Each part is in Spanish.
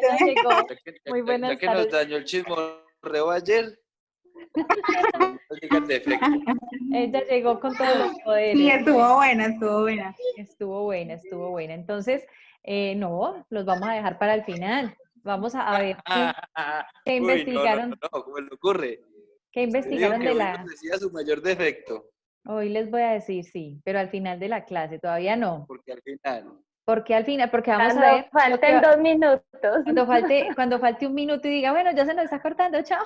Ella llegó. Muy Ya buenas que nos tardes. dañó el chismorreo ayer, no digan defecto. Ella llegó con todos los Sí, poderes. estuvo buena, estuvo buena. Estuvo buena, estuvo buena. Entonces, no, los vamos a dejar para el final. Vamos a ver qué Uy, no, investigaron, ¿cómo le ocurre? qué Usted dijo investigaron que de hoy nos la... decía su mayor defecto, Hoy les voy a decir sí, pero al final de la clase, todavía no. porque al final, Porque al final, porque vamos a Cuando ver lo que falten 2 minutos. cuando falte un minuto y diga, bueno, ya se nos está cortando, chao.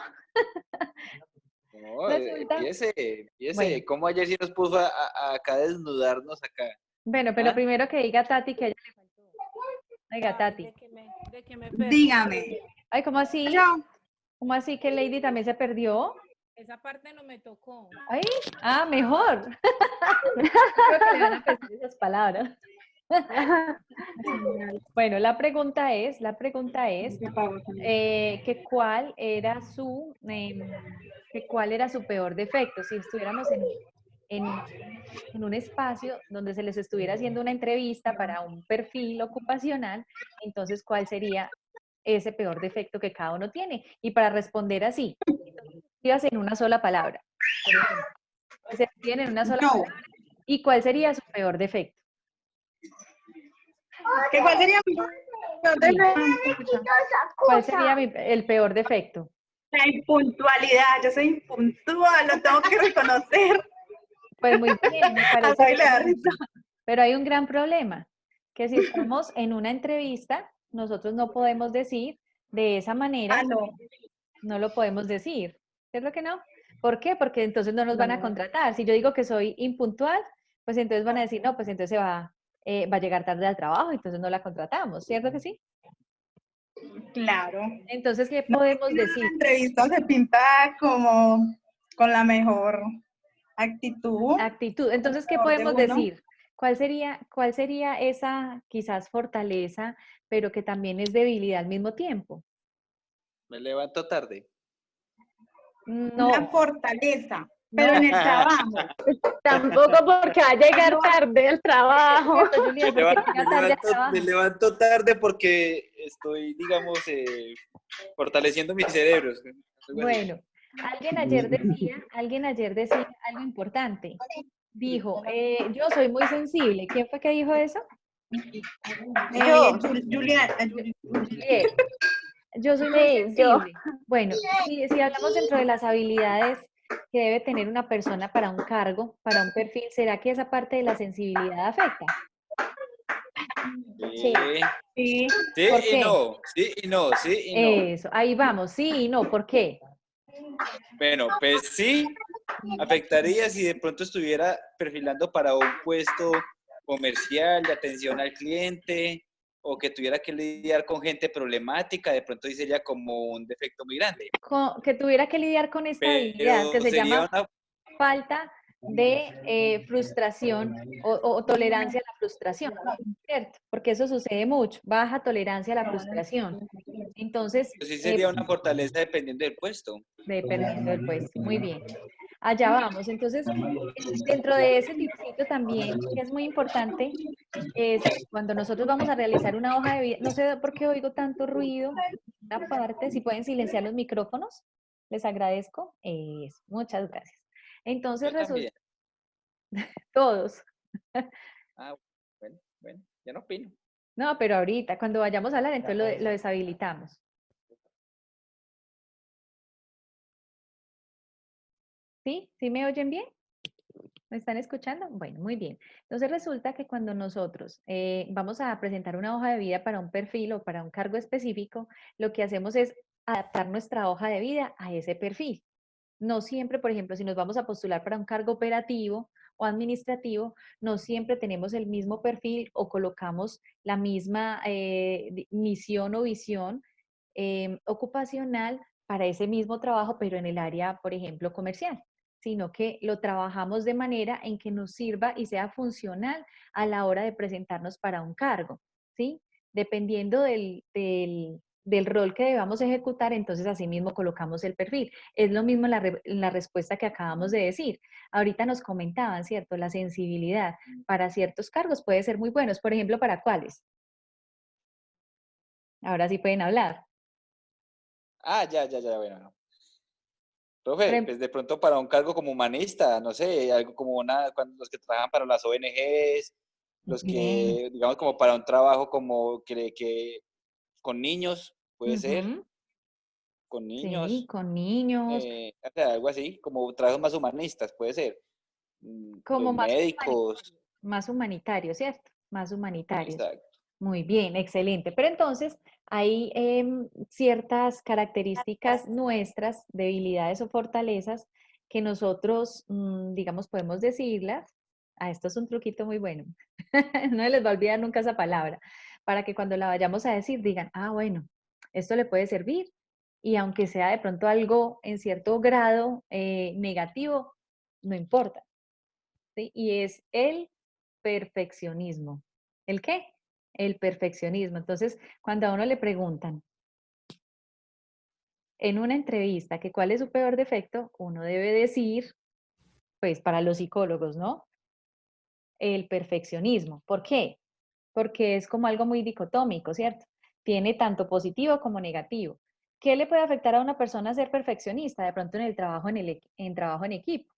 no, Resulta, bueno, ¿cómo ayer sí nos puso acá a desnudarnos acá? bueno, pero ¿Ah? primero que diga Tati que a ella le faltó. Oiga, Tati. De que me perdí. Dígame. Ay, ¿cómo así? Yo, ¿Cómo así que Lady también se perdió? Esa parte no me tocó. Ay, mejor. Creo que le van a pesar esas palabras. Bueno, la pregunta es que cuál era su peor defecto. Si estuviéramos en un espacio donde se les estuviera haciendo una entrevista para un perfil ocupacional, entonces, ¿cuál sería ese peor defecto que cada uno tiene? Y para responder así, escribas en una sola palabra. Por ejemplo, se escriben en una sola yo. palabra. ¿Y cuál sería su peor defecto? ¿Cuál sería mi Sí. ¿Cuál sería el peor defecto? La impuntualidad? Yo soy impuntual, lo tengo que reconocer. Pues muy bien, me A parece Fabi le da excelente. risa. Pero hay un gran problema, que si estamos en una entrevista, nosotros no podemos decir de esa manera, Ah, no. no lo podemos decir. ¿Cierto que no? ¿Por qué? Porque entonces no nos van a contratar. Si yo digo que soy impuntual, pues entonces van a decir, no, pues entonces va a llegar tarde al trabajo, entonces no la contratamos. ¿Cierto que sí? Claro. Entonces, ¿qué podemos La decir? entrevista se pinta como con la mejor actitud. Actitud. Entonces, ¿qué Mejor de podemos uno. decir? ¿Cuál sería esa quizás fortaleza, pero que también es debilidad al mismo tiempo? Me levanto tarde. Una No, fortaleza, pero no. en el trabajo. Tampoco porque va a llegar tarde al trabajo. ¿Cierto, Juliet? Porque llega tarde al Me trabajo. levanto tarde porque estoy, digamos, fortaleciendo mis cerebros. Algo así. Bueno, alguien ayer decía algo importante. Dijo, yo soy muy sensible. ¿Quién fue que dijo eso? Yo. Julián, Juliet. Yo soy muy Sí, yo. sensible. Bueno, si hablamos dentro de las habilidades que debe tener una persona para un cargo, para un perfil, ¿será que esa parte de la sensibilidad afecta? Sí. sí, Sí ¿Por y qué? no, sí y no, sí y no. Eso, ahí vamos, sí y no, ¿por qué? Bueno, pues sí, afectaría si de pronto estuviera perfilando para un puesto comercial de atención al cliente o que tuviera que lidiar con gente problemática, de pronto sí sería como un defecto muy grande. Que tuviera que lidiar con esta habilidad que Pero se sería llama una... falta de frustración o tolerancia a la frustración, ¿cierto? Porque eso sucede mucho, baja tolerancia a la frustración. Entonces, Sí sería una fortaleza dependiendo del puesto. dependiendo del puesto. Muy bien. Allá vamos. Entonces, dentro de ese tipcito también, que es muy importante, es cuando nosotros vamos a realizar una hoja de vida, no sé por qué oigo tanto ruido, una parte, si pueden silenciar los micrófonos, les agradezco. Muchas gracias. Entonces Yo también. resulta, todos. Ah, bueno, ya no opino. No, pero ahorita, cuando vayamos a hablar, entonces lo deshabilitamos. ¿Sí? ¿Sí me oyen bien? ¿Me están escuchando? Bueno, muy bien. Entonces resulta que cuando nosotros vamos a presentar una hoja de vida para un perfil o para un cargo específico, lo que hacemos es adaptar nuestra hoja de vida a ese perfil. No siempre, por ejemplo, si nos vamos a postular para un cargo operativo o administrativo, no siempre tenemos el mismo perfil o colocamos la misma misión o visión ocupacional para ese mismo trabajo, pero en el área, por ejemplo, comercial, sino que lo trabajamos de manera en que nos sirva y sea funcional a la hora de presentarnos para un cargo, ¿sí? Dependiendo del rol que debamos ejecutar, entonces así mismo colocamos el perfil. Es lo mismo la respuesta que acabamos de decir. Ahorita nos comentaban, ¿cierto? La sensibilidad para ciertos cargos puede ser muy buenos. Por ejemplo, ¿para cuáles? Ahora sí pueden hablar. Ah, ya, bueno. Por Profe, ejemplo, pues de pronto para un cargo como humanista, no sé, algo como los que trabajan para las ONGs, los bien. que, digamos, como para un trabajo como que con niños, puede ser, Ujú, con sí, niños, con niños, o sea, algo así, como trabajos más humanistas, puede ser. como Los más médicos, humanitario. Más humanitario, ¿cierto? Más humanitarios. exacto. Muy bien, excelente. Pero entonces hay ciertas características nuestras, debilidades o fortalezas que nosotros, digamos, podemos decirlas. Ah, esto es un truquito muy bueno. No se les va a olvidar nunca esa palabra, para que cuando la vayamos a decir digan, ah, bueno, esto le puede servir. Y aunque sea de pronto algo en cierto grado negativo, no importa. ¿Sí? Y es el perfeccionismo. ¿El qué? El perfeccionismo. Entonces, cuando a uno le preguntan en una entrevista que cuál es su peor defecto, uno debe decir, pues para los psicólogos, ¿no? El perfeccionismo. ¿Por qué? Porque es como algo muy dicotómico, ¿cierto? Tiene tanto positivo como negativo. ¿Qué le puede afectar a una persona ser perfeccionista? De pronto en el trabajo en trabajo en equipo.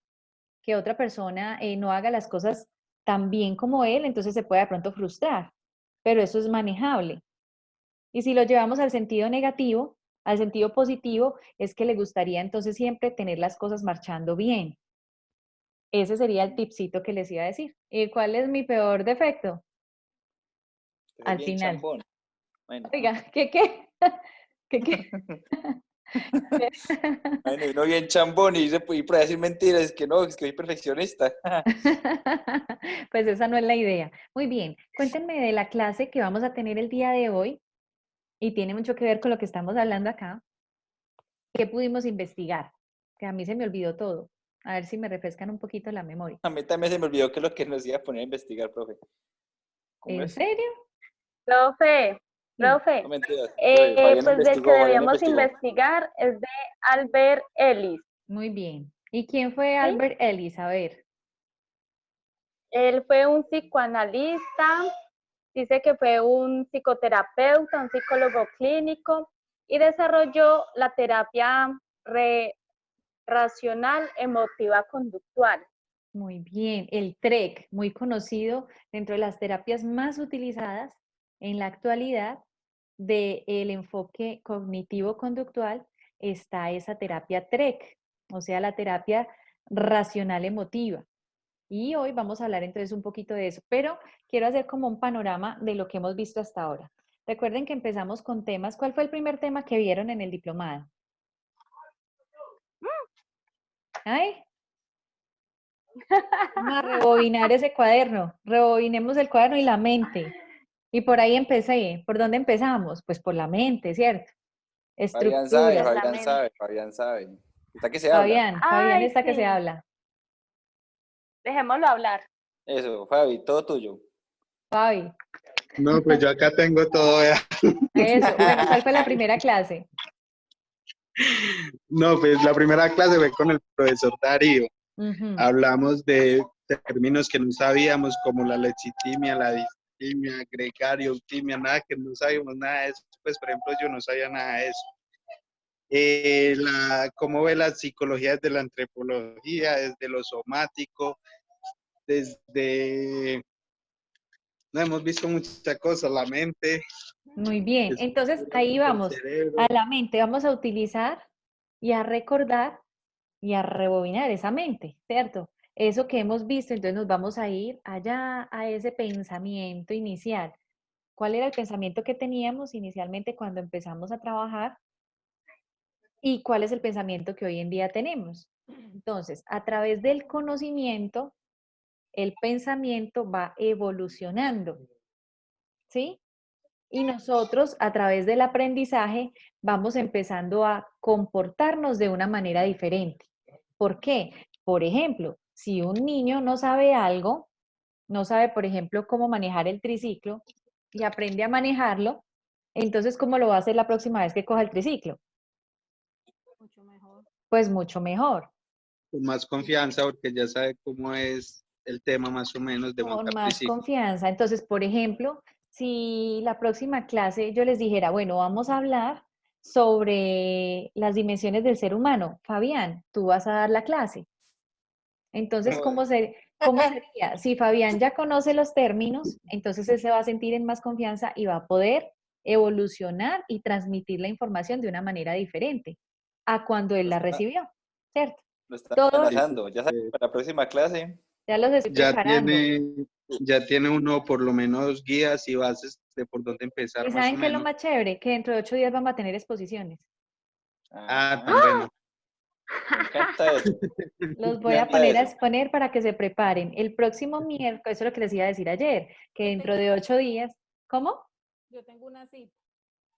Que otra persona no haga las cosas tan bien como él, entonces se puede de pronto frustrar, pero eso es manejable. Y si lo llevamos al sentido negativo, al sentido positivo, es que le gustaría entonces siempre tener las cosas marchando bien. Ese sería el tipcito que les iba a decir. ¿Y cuál es mi peor defecto? Es Al bien final. chambón. Bueno, Oiga, ¿qué? ¿Qué qué? bueno, y uno bien chambón y dice, y por ahí decir mentiras, es que no, es que soy perfeccionista. Pues esa no es la idea. Muy bien, cuéntenme de la clase que vamos a tener el día de hoy y tiene mucho que ver con lo que estamos hablando acá. ¿Qué pudimos investigar? Que a mí se me olvidó todo. A ver si me refrescan un poquito la memoria. A mí también se me olvidó que lo que nos iba a poner a investigar, profe. ¿Cómo ¿En es? serio? Profe, Sí. No profe, mentiras. Profe, pues del que Fabián debíamos investigó. investigar es de Albert Ellis, Muy bien. ¿Y quién fue ¿sí? Albert Ellis? A ver. Él fue un psicoanalista, dice que fue un psicoterapeuta, un psicólogo clínico y desarrolló la terapia racional emotiva conductual. Muy bien. El TREC, muy conocido dentro de las terapias más utilizadas en la actualidad del enfoque cognitivo-conductual, está esa terapia TREC, o sea, la terapia racional emotiva. Y hoy vamos a hablar entonces un poquito de eso, pero quiero hacer como un panorama de lo que hemos visto hasta ahora. Recuerden que empezamos con temas. ¿Cuál fue el primer tema que vieron en el diplomado? Ay, vamos a rebobinar ese cuaderno, rebobinemos el cuaderno y la mente. Y por ahí empecé. ¿Por dónde empezamos? Pues por la mente, ¿cierto? Fabián sabe, Estructuras. Fabián Exactamente. sabe, Fabián sabe. ¿Está que se habla? Fabián Ay, está que se sí, habla. dejémoslo hablar. Eso, Fabi, todo tuyo. Fabi, No, pues yo acá tengo todo. eso. Bueno, ¿cuál fue la primera clase? No, pues la primera clase fue con el profesor Darío. Ujú. Hablamos de términos que no sabíamos, como la lexitimia, la distimia, gregario, eutimia, nada que no sabíamos nada de eso. Pues, por ejemplo, yo no sabía nada de eso. Cómo ve la psicología desde la antropología, desde lo somático, desde... No hemos visto muchas cosas, la mente, Muy bien. Entonces, ahí el vamos. cerebro. A la mente vamos a utilizar y a recordar y a rebobinar esa mente, ¿cierto? Eso que hemos visto, entonces nos vamos a ir allá a ese pensamiento inicial. ¿Cuál era el pensamiento que teníamos inicialmente cuando empezamos a trabajar y cuál es el pensamiento que hoy en día tenemos? Entonces, a través del conocimiento, el pensamiento va evolucionando, ¿sí? Y nosotros, a través del aprendizaje, vamos empezando a comportarnos de una manera diferente. ¿Por qué? Por ejemplo, si un niño no sabe algo, no sabe, por ejemplo, cómo manejar el triciclo y aprende a manejarlo, entonces, ¿cómo lo va a hacer la próxima vez que coja el triciclo? Mucho mejor. Pues mucho mejor, Con más confianza porque ya sabe cómo es el tema más o menos de con montar más triciclo. confianza. Entonces, por ejemplo, si la próxima clase yo les dijera, bueno, vamos a hablar sobre las dimensiones del ser humano? Fabián, tú vas a dar la clase. Entonces, ¿cómo sería? Si Fabián ya conoce los términos, entonces él se va a sentir en más confianza y va a poder evolucionar y transmitir la información de una manera diferente a cuando él Lo la está, recibió, ¿cierto? lo está Todos amenazando. Ya saben, para la próxima clase. ya los estoy Ya preparando. ya tiene uno por lo menos guías y bases de por dónde empezar ¿Y más o saben qué es lo menos. más chévere? Que dentro de 8 días vamos a tener exposiciones. Ah, tan Me bueno. encanta eso. Los Me voy a encanta poner a eso. exponer para que se preparen. El próximo miércoles, eso es lo que les iba a decir ayer, que dentro de 8 días, ¿cómo? Yo tengo una cita.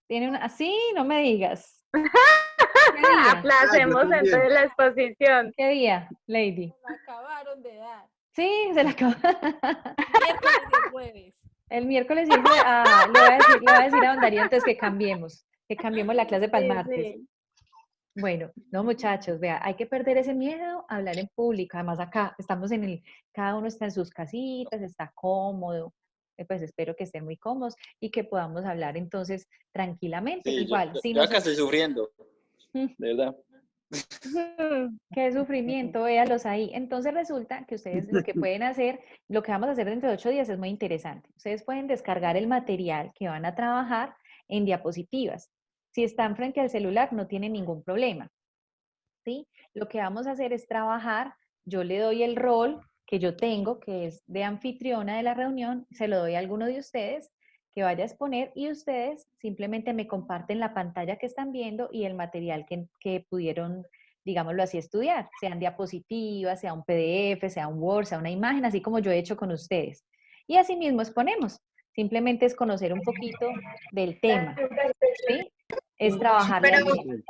Tiene una, sí, no me digas. ¿Qué día? Aplacemos también. entonces la exposición. ¿Qué día, Lady? Me acabaron de dar. Sí, se la acabó. Miércoles y el jueves. El miércoles y el jueves. Ah, le voy a decir a Don Darío entonces que cambiemos la clase para el Sí, martes. sí. Bueno, no muchachos, vea, hay que perder ese miedo a hablar en público. Además acá estamos cada uno está en sus casitas, está cómodo. Pues espero que estén muy cómodos y que podamos hablar entonces tranquilamente. Sí, Igual, si yo acá nosotros, estoy sufriendo, de verdad. qué sufrimiento, véalos ahí. Entonces resulta que ustedes lo que pueden hacer, lo que vamos a hacer dentro de 8 días es muy interesante. Ustedes pueden descargar el material que van a trabajar en diapositivas. Si están frente al celular, no tienen ningún problema. ¿Sí? Lo que vamos a hacer es trabajar, yo le doy el rol que yo tengo, que es de anfitriona de la reunión, se lo doy a alguno de ustedes que vaya a exponer y ustedes simplemente me comparten la pantalla que están viendo y el material que pudieron, digámoslo así, estudiar, sean diapositivas, sea un PDF, sea un Word, sea una imagen, así como yo he hecho con ustedes. Y así mismo exponemos. Simplemente es conocer un poquito del tema, ¿sí? Es trabajar la Pero, idea.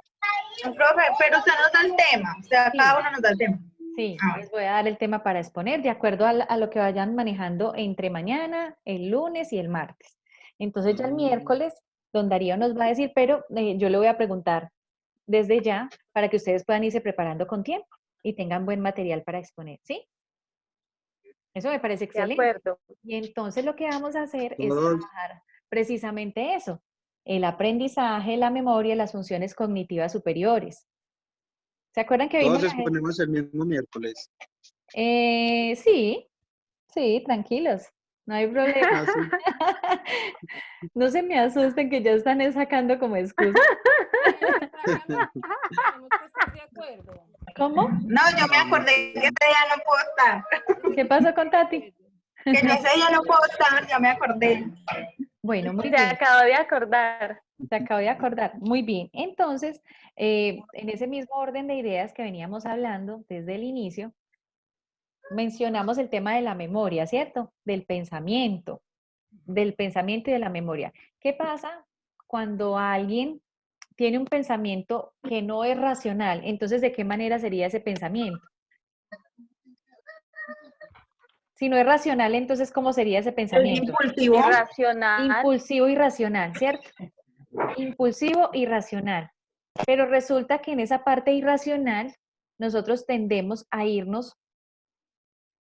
profe, pero usted nos da el tema, o sea, Sí. cada uno nos da el tema. Sí, Ah, les voy a dar el tema para exponer de acuerdo a lo que vayan manejando entre mañana, el lunes y el martes. Entonces ya el miércoles, don Darío nos va a decir, pero yo le voy a preguntar desde ya para que ustedes puedan irse preparando con tiempo y tengan buen material para exponer, ¿sí? Eso me parece De excelente. acuerdo. Y entonces lo que vamos a hacer es Todos, trabajar precisamente eso, el aprendizaje, la memoria, las funciones cognitivas superiores. ¿Se acuerdan que vimos todos la... exponemos el mismo miércoles. Sí, sí, tranquilos, no hay problema. Ah, sí. No se me asusten que ya están sacando como excusa. Tenemos que estar de acuerdo. ¿Cómo? no, yo me acordé que ese día no puedo estar. ¿Qué pasó con Tati? Que yo ese día no puedo estar, ya me acordé. Bueno, muy Se bien, acabó de acordar. te acabo de acordar. Muy bien. Entonces, en ese mismo orden de ideas que veníamos hablando desde el inicio, mencionamos el tema de la memoria, ¿cierto? Del pensamiento y de la memoria. ¿Qué pasa cuando alguien tiene un pensamiento que no es racional? Entonces, ¿de qué manera sería ese pensamiento? Si no es racional, entonces, ¿cómo sería ese Es pensamiento? impulsivo. Irracional. Impulsivo y racional, ¿cierto? Impulsivo y racional. Pero resulta que en esa parte irracional, nosotros tendemos a irnos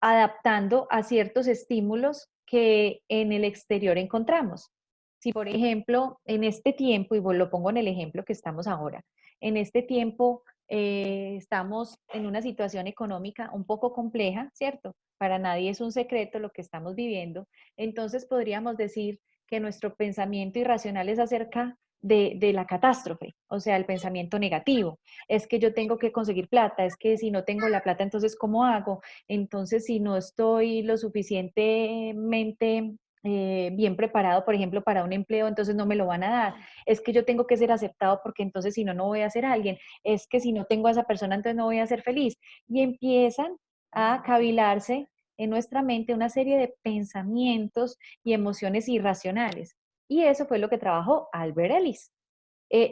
adaptando a ciertos estímulos que en el exterior encontramos. Si, por ejemplo, en este tiempo, y lo pongo en el ejemplo que estamos ahora, en este tiempo estamos en una situación económica un poco compleja, ¿cierto? Para nadie es un secreto lo que estamos viviendo. Entonces podríamos decir que nuestro pensamiento irracional es acerca de la catástrofe, o sea, el pensamiento negativo. Es que yo tengo que conseguir plata, es que si no tengo la plata, entonces, ¿cómo hago? Entonces, si no estoy lo suficientemente bien preparado, por ejemplo, para un empleo, entonces no me lo van a dar. Es que yo tengo que ser aceptado porque entonces si no, no voy a ser alguien. Es que si no tengo a esa persona, entonces no voy a ser feliz. Y empiezan a cavilarse en nuestra mente una serie de pensamientos y emociones irracionales. Y eso fue lo que trabajó Albert Ellis.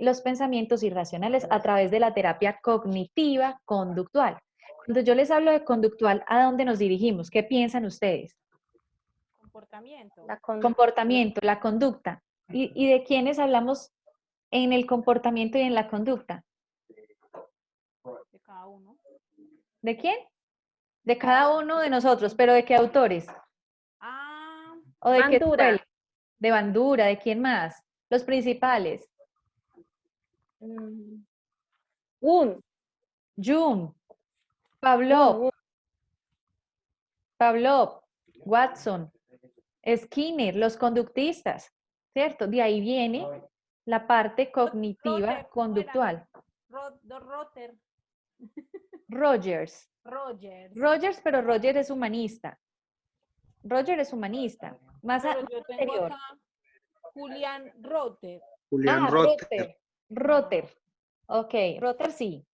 Los pensamientos irracionales a través de la terapia cognitiva conductual. Cuando yo les hablo de conductual, ¿a dónde nos dirigimos? ¿Qué piensan ustedes? Comportamiento. La con- Comportamiento, la conducta. ¿Y de quiénes hablamos en el comportamiento y en la conducta? De cada uno. ¿De quién? De cada uno de nosotros, pero ¿de qué autores? Ah, ¿O de qué escuela? Bandura. De Bandura, ¿de quién más? Los principales. Un. Jung, Pavlov, Un. Pavlov, Watson, Skinner, los conductistas, ¿cierto? De ahí viene la parte cognitiva Rotter, conductual. Rotter, Rogers. Rogers. Rogers, pero Roger es humanista. Roger es humanista. Más, Pero más yo tengo anterior. acá Julián Rotter. Julián Ah, Rotter. Rotter. Ok, Rotter sí.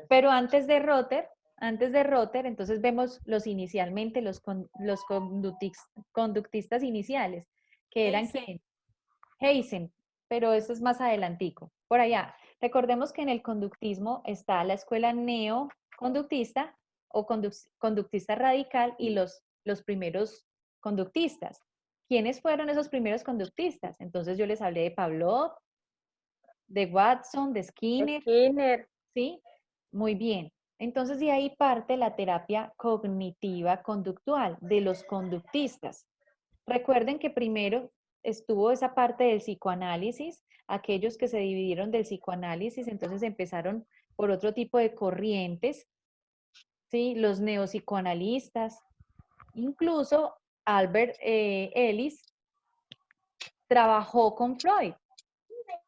Pero antes de Rotter, entonces vemos inicialmente, los conductistas iniciales, que eran Heisen. ¿quién? Heisen, pero eso es más adelantico, por allá. Recordemos que en el conductismo está la escuela neoconductista o conductista radical y los primeros conductistas. ¿Quiénes fueron esos primeros conductistas? Entonces yo les hablé de Pavlov, de Watson, de Skinner, Skinner. ¿sí? Muy bien. Entonces de ahí parte la terapia cognitiva conductual de los conductistas. Recuerden que primero estuvo esa parte del psicoanálisis, aquellos que se dividieron del psicoanálisis, entonces empezaron por otro tipo de corrientes, ¿sí? Los neopsicoanalistas, incluso Albert Ellis trabajó con Freud,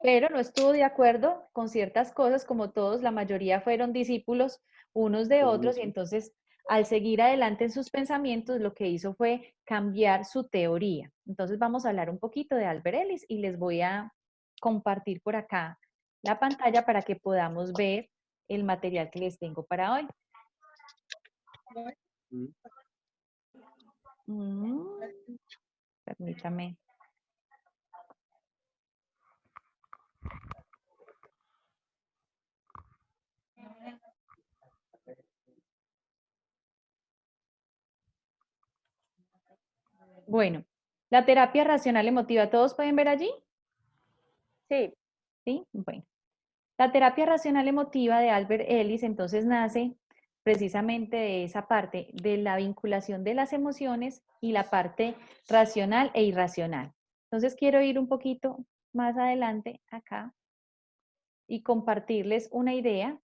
pero no estuvo de acuerdo con ciertas cosas, como todos, la mayoría fueron discípulos unos de otros, y entonces al seguir adelante en sus pensamientos, lo que hizo fue cambiar su teoría. Entonces vamos a hablar un poquito de Albert Ellis y les voy a compartir por acá la pantalla para que podamos ver el material que les tengo para hoy. Permítame. Bueno, la terapia racional emotiva, ¿todos pueden ver allí? Sí. ¿Sí? Bueno. La terapia racional emotiva de Albert Ellis entonces nace precisamente de esa parte, de la vinculación de las emociones y la parte racional e irracional. Entonces quiero ir un poquito más adelante acá y compartirles una idea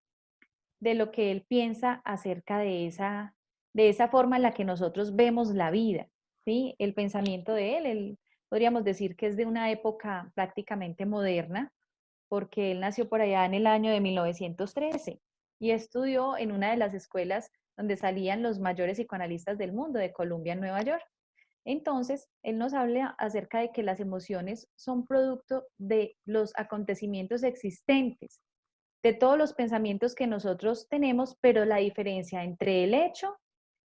de lo que él piensa acerca de esa forma en la que nosotros vemos la vida, ¿sí? El pensamiento de él podríamos decir que es de una época prácticamente moderna, porque él nació por allá en el año de 1913 y estudió en una de las escuelas donde salían los mayores psicoanalistas del mundo, de Columbia, en Nueva York. Entonces, él nos habla acerca de que las emociones son producto de los acontecimientos existentes, de todos los pensamientos que nosotros tenemos, pero la diferencia entre el hecho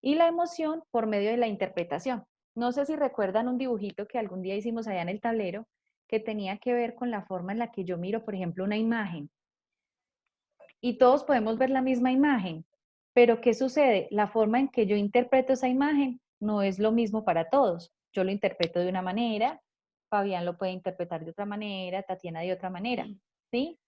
y la emoción por medio de la interpretación. No sé si recuerdan un dibujito que algún día hicimos allá en el tablero que tenía que ver con la forma en la que yo miro, por ejemplo, una imagen. Y todos podemos ver la misma imagen, pero ¿qué sucede? La forma en que yo interpreto esa imagen no es lo mismo para todos. Yo lo interpreto de una manera, Fabián lo puede interpretar de otra manera, Tatiana de otra manera, ¿sí?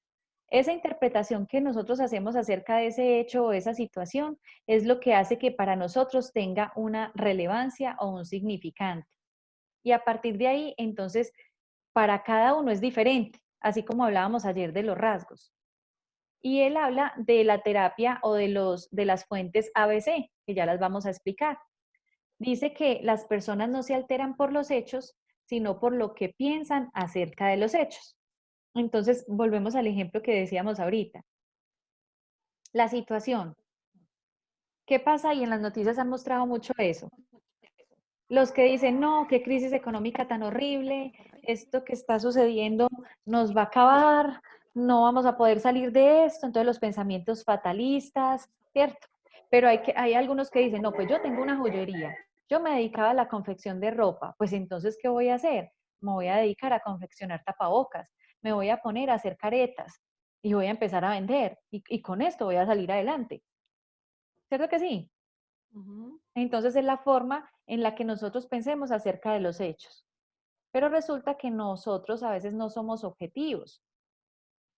Esa interpretación que nosotros hacemos acerca de ese hecho o esa situación es lo que hace que para nosotros tenga una relevancia o un significante. Y a partir de ahí, entonces, para cada uno es diferente, así como hablábamos ayer de los rasgos. Y él habla de la terapia o de las fuentes ABC, que ya las vamos a explicar. Dice que las personas no se alteran por los hechos, sino por lo que piensan acerca de los hechos. Entonces, volvemos al ejemplo que decíamos ahorita. La situación. ¿Qué pasa? Y en las noticias han mostrado mucho eso. Los que dicen, no, qué crisis económica tan horrible, esto que está sucediendo nos va a acabar, no vamos a poder salir de esto, entonces los pensamientos fatalistas, ¿cierto? Pero hay algunos que dicen, no, pues yo tengo una joyería, yo me dedicaba a la confección de ropa, pues entonces, ¿qué voy a hacer? Me voy a dedicar a confeccionar tapabocas, me voy a poner a hacer caretas y voy a empezar a vender y con esto voy a salir adelante. ¿Cierto que sí? Entonces es la forma en la que nosotros pensemos acerca de los hechos. Pero resulta que nosotros a veces no somos objetivos,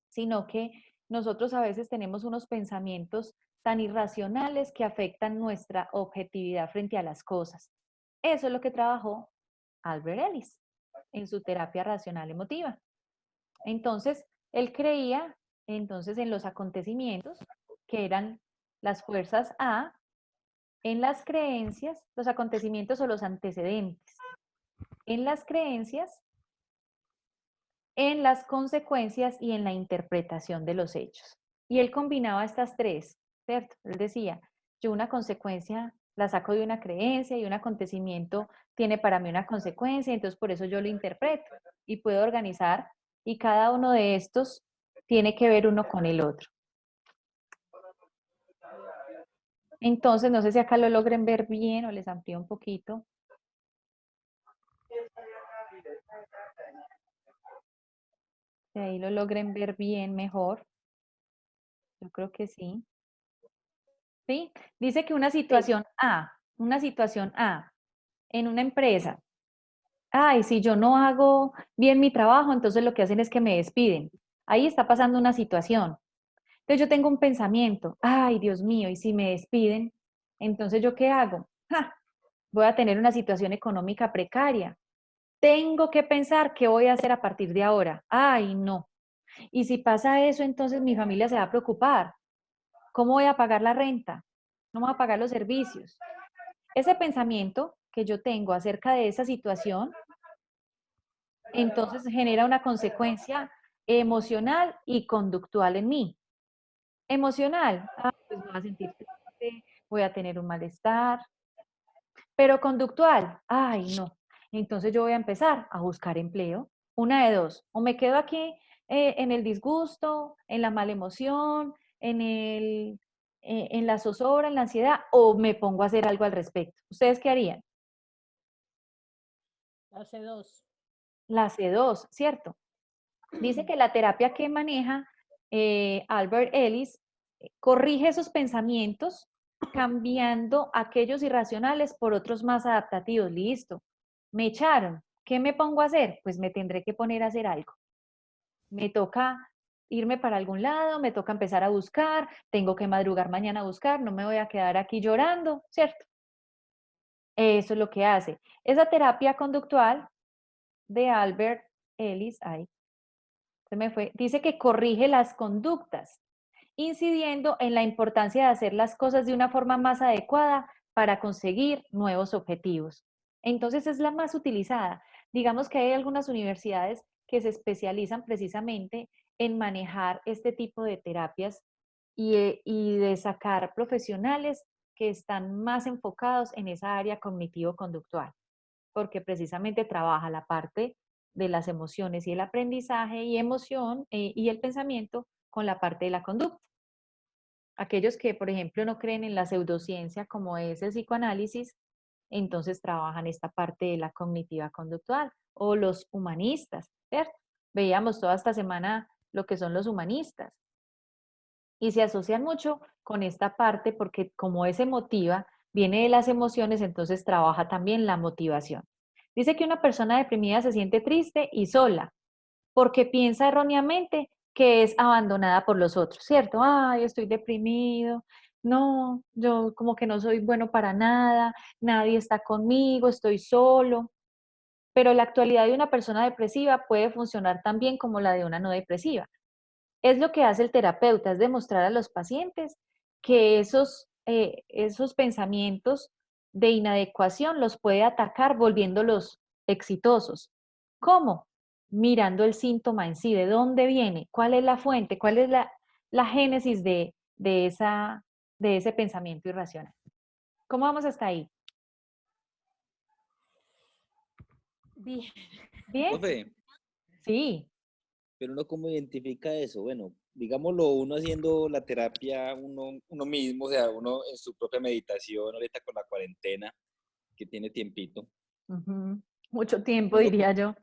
sino que nosotros a veces tenemos unos pensamientos tan irracionales que afectan nuestra objetividad frente a las cosas. Eso es lo que trabajó Albert Ellis. en su terapia racional emotiva. Entonces, él creía entonces en los acontecimientos que eran las fuerzas A, en las creencias, los acontecimientos o los antecedentes, en las creencias, en las consecuencias y en la interpretación de los hechos. Y él combinaba estas tres, ¿cierto? Él decía, yo una consecuencia la saco de una creencia y un acontecimiento tiene para mí una consecuencia, entonces por eso yo lo interpreto y puedo organizar y cada uno de estos tiene que ver uno con el otro. Entonces, no sé si acá lo logren ver bien o les amplío un poquito. Si ahí lo logren ver bien, mejor. Yo creo que sí. ¿Sí? Dice que una situación A, en una empresa. Ay, si yo no hago bien mi trabajo, entonces lo que hacen es que me despiden. Ahí está pasando una situación. Entonces yo tengo un pensamiento, ay, Dios mío, ¿y si me despiden? Entonces ¿yo qué hago? ¡Ja! Voy a tener una situación económica precaria. Tengo que pensar qué voy a hacer a partir de ahora. Ay, no. Y si pasa eso, entonces mi familia se va a preocupar. ¿Cómo voy a pagar la renta? ¿Cómo voy a pagar los servicios? Ese pensamiento que yo tengo acerca de esa situación, entonces genera una consecuencia emocional y conductual en mí. Emocional, pues me voy a sentir triste, voy a tener un malestar, pero conductual, ay, no. Entonces yo voy a empezar a buscar empleo. Una de dos, o me quedo aquí en el disgusto, en la mala emoción, en la zozobra, en la ansiedad, o me pongo a hacer algo al respecto. ¿Ustedes qué harían? La C2. La C2, ¿cierto? Dice que la terapia que maneja Albert Ellis corrige esos pensamientos cambiando aquellos irracionales por otros más adaptativos. Listo. Me echaron. ¿Qué me pongo a hacer? Pues me tendré que poner a hacer algo. Me toca irme para algún lado, me toca empezar a buscar, tengo que madrugar mañana a buscar, no me voy a quedar aquí llorando, ¿cierto? Eso es lo que hace. Esa terapia conductual de Albert Ellis, ay, se me fue, dice que corrige las conductas, incidiendo en la importancia de hacer las cosas de una forma más adecuada para conseguir nuevos objetivos. Entonces es la más utilizada. Digamos que hay algunas universidades que se especializan precisamente en manejar este tipo de terapias y de sacar profesionales que están más enfocados en esa área cognitivo-conductual, porque precisamente trabaja la parte de las emociones y el aprendizaje y emoción y el pensamiento con la parte de la conducta. Aquellos que, por ejemplo, no creen en la pseudociencia como es el psicoanálisis, entonces trabajan esta parte de la cognitiva conductual o los humanistas, ¿cierto? Veíamos toda esta semana lo que son los humanistas y se asocian mucho con esta parte porque como es emotiva, viene de las emociones, entonces trabaja también la motivación. Dice que una persona deprimida se siente triste y sola porque piensa erróneamente que es abandonada por los otros, ¿cierto? Ay, estoy deprimido, no, yo como que no soy bueno para nada, nadie está conmigo, estoy solo. Pero la actualidad de una persona depresiva puede funcionar tan bien como la de una no depresiva. Es lo que hace el terapeuta, es demostrar a los pacientes que esos pensamientos de inadecuación los puede atacar volviéndolos exitosos. ¿Cómo? Mirando el síntoma en sí, de dónde viene, cuál es la fuente, cuál es la génesis de ese pensamiento irracional. ¿Cómo vamos hasta ahí? Bien. ¿Bien? Profe, Sí. pero uno cómo identifica eso, bueno, digámoslo, uno haciendo la terapia uno mismo, o sea, uno en su propia meditación, ahorita con la cuarentena, que tiene tiempito, Ujú. Mucho tiempo, uno, diría yo.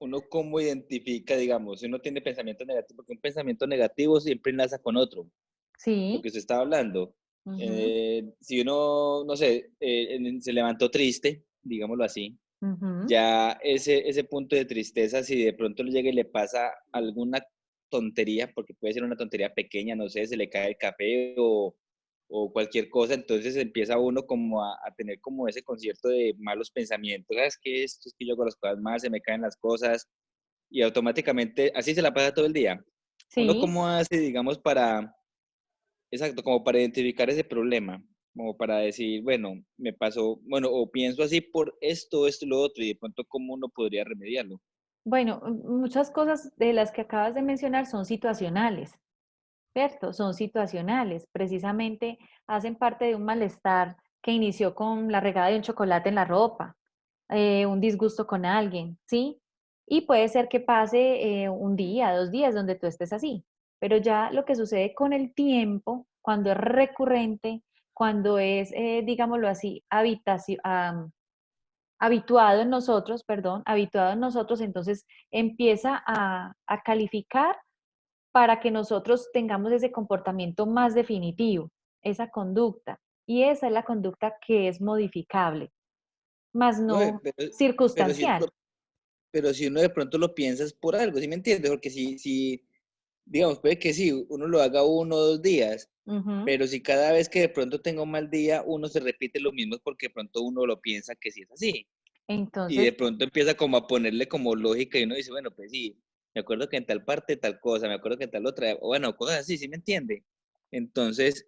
uno cómo identifica, digamos, si uno tiene pensamientos negativos, porque un pensamiento negativo siempre enlaza con otro, lo Sí. que usted estaba hablando. Ujú, Si uno, no sé, se levantó triste, digámoslo así, ujú. ya ese punto de tristeza, si de pronto le llega y le pasa alguna tontería, porque puede ser una tontería pequeña, no sé, se le cae el café o o cualquier cosa, entonces empieza uno como a tener como ese concierto de malos pensamientos, ¿sabes qué? Esto es que yo hago las cosas mal, se me caen las cosas, y automáticamente así se la pasa todo el día. ¿Uno Sí. cómo hace, digamos, para, exacto, como para identificar ese problema? Como para decir, bueno, me pasó, bueno, o pienso así por esto y lo otro, y de pronto cómo uno podría remediarlo. Bueno, muchas cosas de las que acabas de mencionar son situacionales, ¿cierto? Son situacionales, precisamente hacen parte de un malestar que inició con la regada de un chocolate en la ropa, un disgusto con alguien, ¿sí? Y puede ser que pase un día, 2 días donde tú estés así, pero ya lo que sucede con el tiempo, cuando es recurrente, cuando es, digámoslo así, habituado en nosotros, perdón, habituado en nosotros, entonces empieza a calificar para que nosotros tengamos ese comportamiento más definitivo, esa conducta. Y esa es la conducta que es modificable, más No, no pero si uno circunstancial. pero si uno de pronto lo piensa es por algo, ¿sí me entiendes? Porque si, digamos, puede que sí, uno lo haga 1 o 2 días, Ujú. pero si cada vez que de pronto tenga un mal día, uno se repite lo mismo es porque de pronto uno lo piensa que sí es así. Y de Entonces, pronto empieza como a ponerle como lógica y uno dice, bueno, pues sí, me acuerdo que en tal parte tal cosa, me acuerdo que en tal otra, o bueno, cosas así, ¿sí me entiende? Entonces,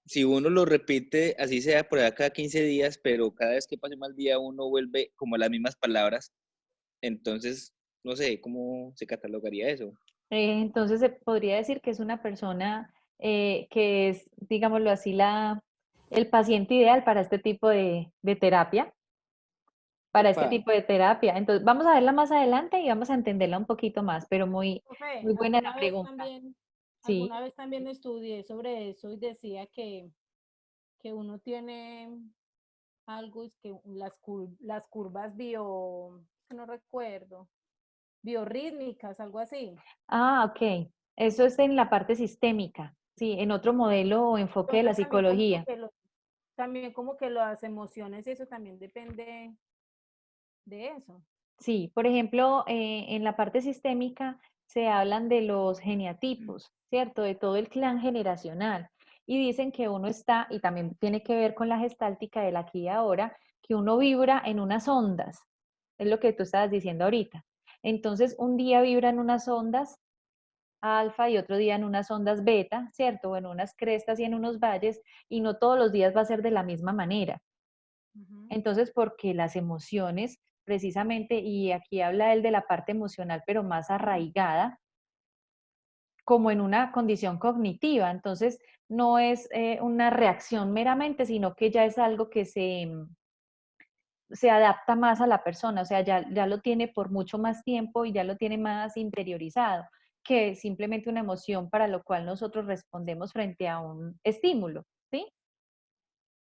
si uno lo repite, así sea por allá cada 15 días, pero cada vez que pase un mal día uno vuelve como a las mismas palabras, entonces, no sé, ¿cómo se catalogaría eso? entonces se podría decir que es una persona que es, digámoslo así, el paciente ideal para este tipo de terapia, para este Epa, tipo de terapia. Entonces, vamos a verla más adelante y vamos a entenderla un poquito más, pero muy, Profe, muy buena la pregunta. Sí. alguna vez también estudié sobre eso y decía que uno tiene algo, es que las curvas que no recuerdo, biorrítmicas, algo así. Ah, ok. Eso es en la parte sistémica, sí, en otro modelo o enfoque de la Entonces psicología. también como que las emociones, eso también depende de eso. Sí, por ejemplo, en la parte sistémica se hablan de los geniatipos, ¿cierto? De todo el clan generacional. Y dicen que uno está, y también tiene que ver con la gestáltica del aquí y ahora, que uno vibra en unas ondas. Es lo que tú estabas diciendo ahorita. Entonces, un día vibra en unas ondas alfa y otro día en unas ondas beta, ¿cierto? O en unas crestas y en unos valles, y no todos los días va a ser de la misma manera. Ujú. Entonces, porque las emociones, precisamente, y aquí habla él de la parte emocional, pero más arraigada, como en una condición cognitiva. Entonces, no es una reacción meramente, sino que ya es algo que se adapta más a la persona, o sea, ya lo tiene por mucho más tiempo y ya lo tiene más interiorizado que simplemente una emoción para lo cual nosotros respondemos frente a un estímulo, ¿sí?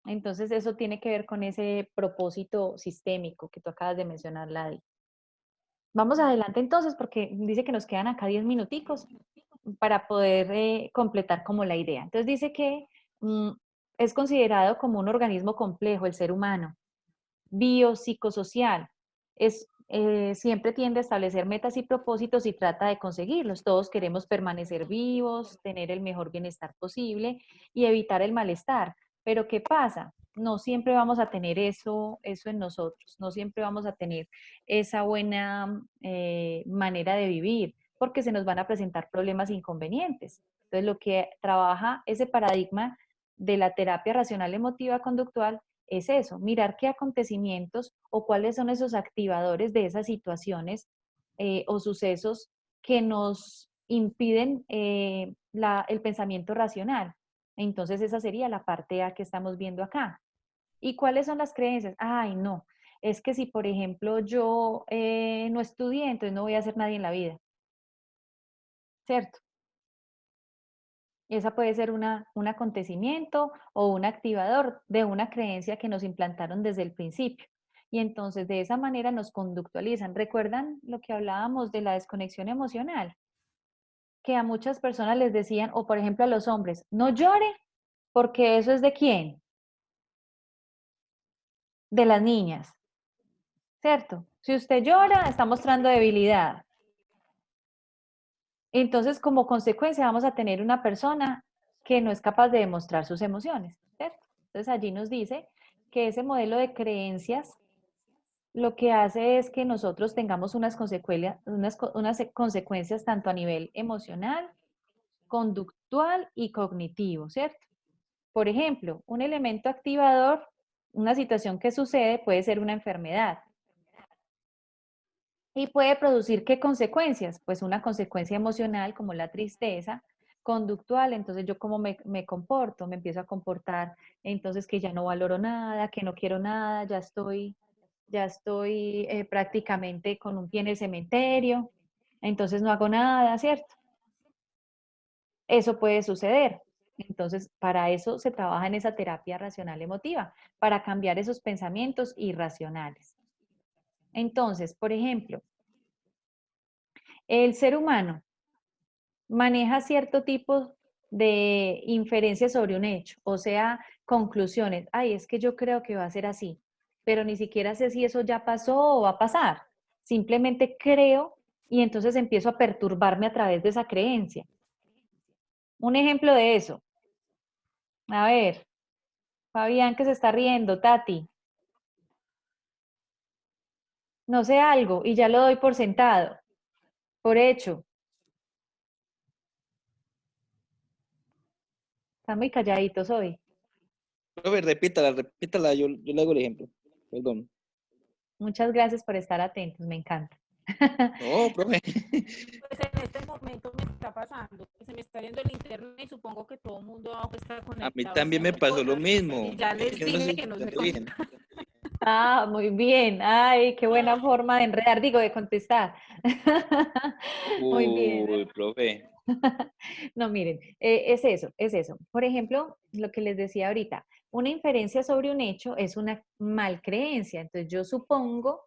Entonces, eso tiene que ver con ese propósito sistémico que tú acabas de mencionar, Ladi. Vamos adelante entonces, porque dice que nos quedan acá 10 minuticos para poder completar como la idea. Entonces dice que mm, es considerado como un organismo complejo el ser humano, biopsicosocial. Siempre tiende a establecer metas y propósitos y trata de conseguirlos. Todos queremos permanecer vivos, tener el mejor bienestar posible y evitar el malestar. Pero ¿qué pasa? No siempre vamos a tener eso en nosotros, no siempre vamos a tener esa buena manera de vivir, porque se nos van a presentar problemas e inconvenientes. Entonces, lo que trabaja ese paradigma de la terapia racional emotiva conductual es eso, mirar qué acontecimientos o cuáles son esos activadores de esas situaciones o sucesos que nos impiden el pensamiento racional. Entonces esa sería la parte A que estamos viendo acá. ¿Y cuáles son las creencias? Ay, no, es que si por ejemplo yo no estudié, entonces no voy a ser nadie en la vida, ¿cierto? Esa puede ser un acontecimiento o un activador de una creencia que nos implantaron desde el principio. Y entonces de esa manera nos conductualizan. ¿Recuerdan lo que hablábamos de la desconexión emocional? Que a muchas personas les decían, o por ejemplo a los hombres, no llore porque eso es de quién, de las niñas, ¿cierto? Si usted llora, está mostrando debilidad. Entonces, como consecuencia, vamos a tener una persona que no es capaz de demostrar sus emociones, ¿cierto? Entonces allí nos dice que ese modelo de creencias lo que hace es que nosotros tengamos unas consecuencias tanto a nivel emocional, conductual y cognitivo, ¿cierto? Por ejemplo, un elemento activador, una situación que sucede puede ser una enfermedad. ¿Y puede producir qué consecuencias? Pues una consecuencia emocional como la tristeza, conductual, entonces yo cómo me comporto, me empiezo a comportar, entonces que ya no valoro nada, que no quiero nada, ya estoy prácticamente con un pie en el cementerio, entonces no hago nada, ¿cierto? Eso puede suceder. Entonces, para eso se trabaja en esa terapia racional emotiva, para cambiar esos pensamientos irracionales. Entonces, por ejemplo, el ser humano maneja cierto tipo de inferencias sobre un hecho, o sea, conclusiones. Ay, es que yo creo que va a ser así, pero ni siquiera sé si eso ya pasó o va a pasar. Simplemente creo y entonces empiezo a perturbarme a través de esa creencia. Un ejemplo de eso. A ver, Fabián que se está riendo, Tati. No sé algo y ya lo doy por sentado, por hecho. Están muy calladitos hoy. Profe, repítala, yo le hago el ejemplo. Perdón. Muchas gracias por estar atentos, me encanta. No, profe. Pues en este momento me está pasando, que se me está yendo el internet y supongo que todo el mundo abajo está A mí conectado también me haciendo pasó lo cosas mismo. y ya Es les que no dije estoy que no se escuchando bien. Ah, muy bien. Ay, qué buena forma de enredar, digo, de contestar. Muy bien. Uy, profe. No, miren, es eso, es eso. Por ejemplo, lo que les decía ahorita, una inferencia sobre un hecho es una mal creencia. Entonces yo supongo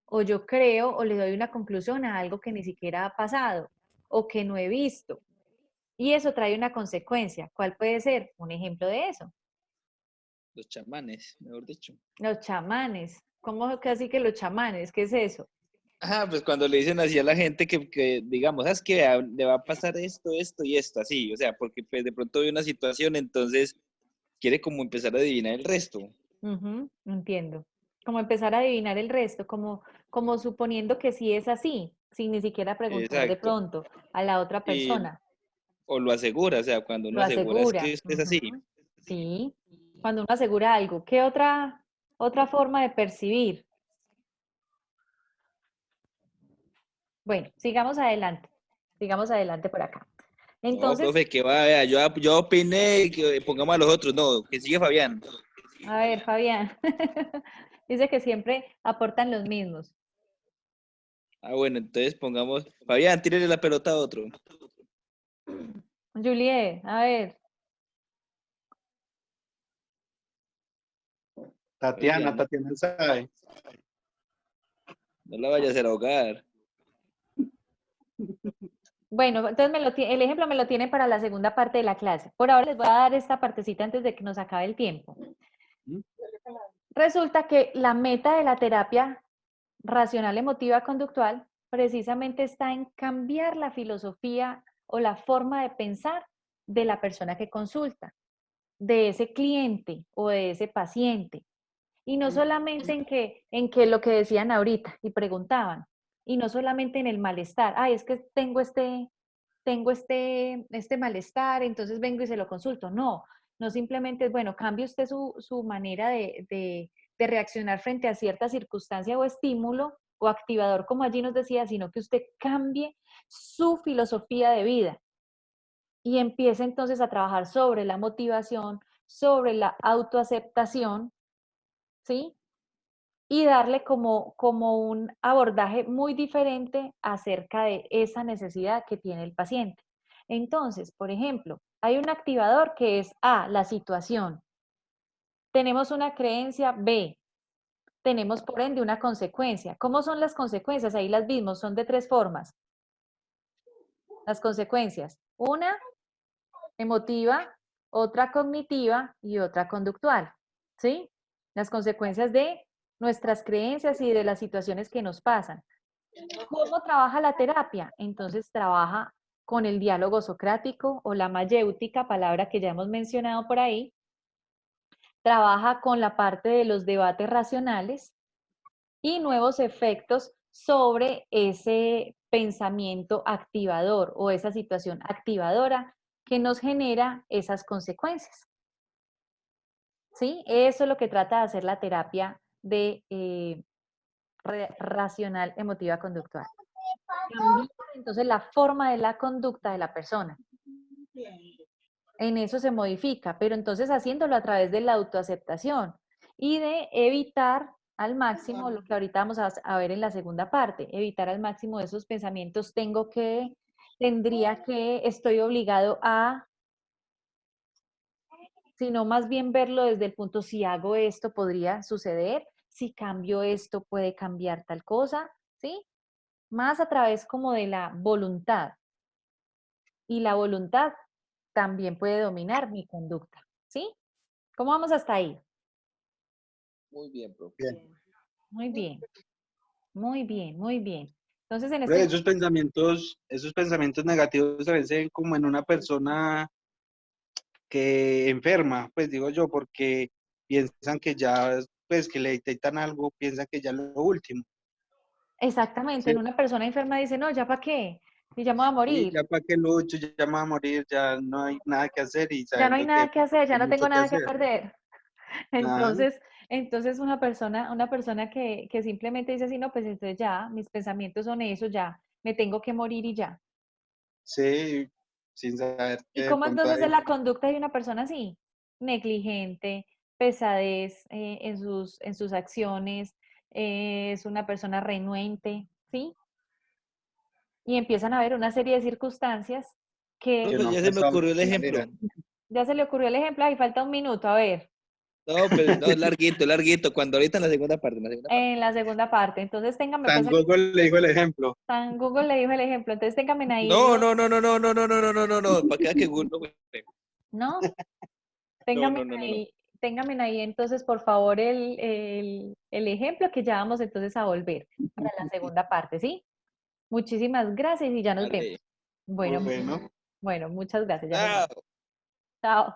o yo creo o le doy una conclusión a algo que ni siquiera ha pasado o que no he visto. Y eso trae una consecuencia. ¿Cuál puede ser? Un ejemplo de eso. Los chamanes, mejor dicho. Los chamanes. ¿Cómo que así que los chamanes? ¿Qué es eso? Ajá, pues cuando le dicen así a la gente que digamos, ¿sabes qué? Le va a pasar esto y esto, así. O sea, porque pues de pronto ve una situación, entonces quiere como empezar a adivinar el resto. Ujú, entiendo. Como empezar a adivinar el resto, como suponiendo que sí es así, sin ni siquiera preguntar de Exacto. pronto a la otra Y, persona. o lo asegura, o sea, cuando uno Lo asegura es que asegura. es así. Ujú, sí. Cuando uno asegura algo. ¿Qué otra forma de percibir? Bueno, sigamos adelante. Sigamos adelante por acá. No, Entonces, profe, que va, vea, yo opiné que pongamos a los otros, no, que sigue Fabián. a ver, Fabián. Dice que siempre aportan los mismos. Ah, bueno, entonces pongamos, Fabián, tírele la pelota a otro. Juliet, a ver. Tatiana, Oigan, Tatiana sabe. no la vayas a hacer ahogar. Bueno, entonces el ejemplo me lo tiene para la segunda parte de la clase. Por ahora les voy a dar esta partecita antes de que nos acabe el tiempo. Resulta que la meta de la terapia racional emotiva conductual precisamente está en cambiar la filosofía o la forma de pensar de la persona que consulta, de ese cliente o de ese paciente. Y no solamente en que lo que decían ahorita y preguntaban, y no solamente en el malestar, ay, es que tengo este malestar, entonces vengo y se lo consulto. No, no simplemente es, bueno, cambie usted su manera de reaccionar frente a cierta circunstancia o estímulo o activador, como allí nos decía, sino que usted cambie su filosofía de vida y empiece entonces a trabajar sobre la motivación, sobre la autoaceptación, ¿sí? Y darle como un abordaje muy diferente acerca de esa necesidad que tiene el paciente. Entonces, por ejemplo, hay un activador que es A, la situación. Tenemos una creencia B. Tenemos por ende una consecuencia. ¿Cómo son las consecuencias? Ahí las vimos, son de tres formas. Las consecuencias. Una emotiva, otra cognitiva y otra conductual. ¿Sí? Las consecuencias de nuestras creencias y de las situaciones que nos pasan. ¿Cómo trabaja la terapia? Entonces trabaja con el diálogo socrático o la mayéutica, palabra que ya hemos mencionado por ahí. Trabaja con la parte de los debates racionales y nuevos efectos sobre ese pensamiento activador o esa situación activadora que nos genera esas consecuencias. ¿Sí? Eso es lo que trata de hacer la terapia de racional emotiva conductual. Cambiar entonces la forma de la conducta de la persona. En eso se modifica, pero entonces haciéndolo a través de la autoaceptación y de evitar al máximo lo que ahorita vamos a ver en la segunda parte, evitar al máximo esos pensamientos, tengo que, tendría que, estoy obligado a, sino más bien verlo desde el punto, si hago esto podría suceder, si cambio esto puede cambiar tal cosa, ¿sí? Más a través como de la voluntad. Y la voluntad también puede dominar mi conducta, ¿sí? ¿Cómo vamos hasta ahí? Muy bien, profe. Bien. Muy bien, muy bien, muy bien. Entonces, en Pero este esos pensamientos negativos se ven como en una persona que enferma, pues digo yo, porque piensan que ya, pues que le detectan algo, piensan que ya es lo último. exactamente, Sí, en una persona enferma dice, no, ¿ya para qué? Y ya me voy a y morir, ya para que lucho, ya me va a morir, ya no hay nada que hacer y ya no hay sabiendo que nada que hacer, ya hay no tengo mucho que nada que hacer. perder. Ajá, Entonces una persona que simplemente dice así, no, pues entonces ya, mis pensamientos son esos, ya, me tengo que morir y ya. sí, sin saber que ¿Y de cómo pronto entonces es hay, la conducta de una persona así? Negligente, pesadez en sus acciones, es una persona renuente, ¿sí? Y empiezan a haber una serie de circunstancias que que Profe, no han ya se me pasado ocurrió el por ejemplo. alto. ya se le ocurrió el ejemplo, ahí falta un minuto, a ver, No, pero no, larguito, larguito. Cuando ahorita en la segunda parte, en la segunda parte. en la segunda parte. Entonces téngame pues San ahí, Google le dijo el ejemplo. San Google le dijo el ejemplo, entonces téngame ahí, No, no, no, no, no, no, no, no, no, no, no, no. Para que Google no, ¿no? no, Téngame no, no, no, no. ahí entonces, por favor, el ejemplo que ya vamos entonces a volver para la segunda parte, ¿sí? Muchísimas gracias y ya nos vemos. Vale. Bueno, Bueno. bueno, muchas gracias, ya nos vemos. Chao. Chao.